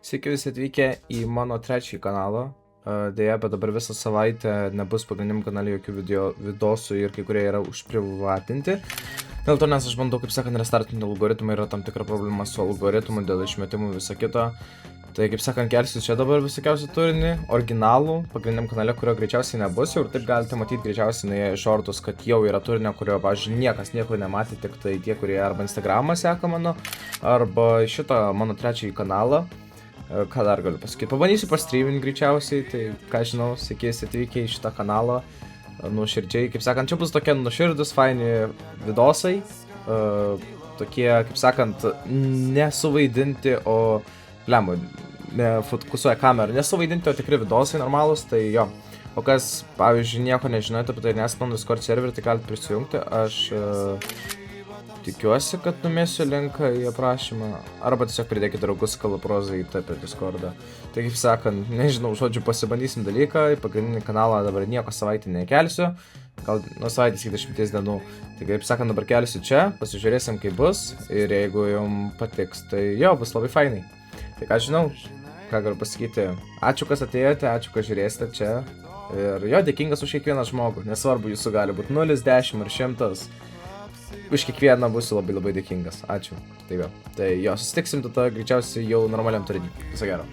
Sveiki visi atvykę į mano trečiąjį kanalą. Deja, bet dabar visą savaitę nebus pagrindiniam kanale jokių vidosų ir kai kurie yra užprivatinti. Dėl to, nes aš bandau, kaip sakant, restartinti algoritmą, yra tam tikra problema su algoritmu dėl išmetimų viso kito. Tai, kaip sakant, kelsiu čia dabar visokiausių turinį, originalų, pagrindiniam kanale, kurio greičiausiai nebus. Ir taip galite matyti greičiausiai nuėję iš šortus, kad jau yra turinio, kurio, pavyzdžiui, niekas nieko nematė, tik tai tie, kurie arba Instagramą seka mano, arba šitą mano trečiąjį kanalą. Ką dar galiu pasakyti? Pabandysiu pastreaminti greičiausiai, tai ką žinau, sekėsi atvykę į šitą kanalą nuoširdžiai. Kaip sakant, čia bus tokie nuoširdus, faini vidosai, tokie, kaip sakant, nesuvaidinti, o lemų, nefokusuoja kamerą, nesuvaidinti, o tikri vidosai normalus, tai jo. O kas, pavyzdžiui, nieko nežinote apie tai, nesat mano Discord serverį, tai galite prisijungti, aš tikiuosi, kad numėsiu linką į aprašymą, arba tiesiog pridėkite draugus Kalaprozai į per Discordą. Tai kaip sakant, nežinau, žodžiu, pasibandysim dalyką, į pagrindinį kanalą dabar nieko savaitę nekelsiu, gal nuo savaitės iki 10 dienų. Tai kaip sakant, dabar kelsiu čia, pasižiūrėsim kaip bus ir jeigu jums patiks, tai jo, bus labai fainai. Tai ką žinau, ką galiu pasakyti, ačiū, kas atėjote, ačiū, kad žiūrėsite čia ir jo, dėkingas už kiekvieną žmogų, nesvarbu, jūsų gali būti 0, 10 ar 100. Už kiekvieną būsiu labai dėkingas. Ačiū. Tai jo. Tai jo, susitiksim tada greičiausiai jau normaliam turinį. Viso gero.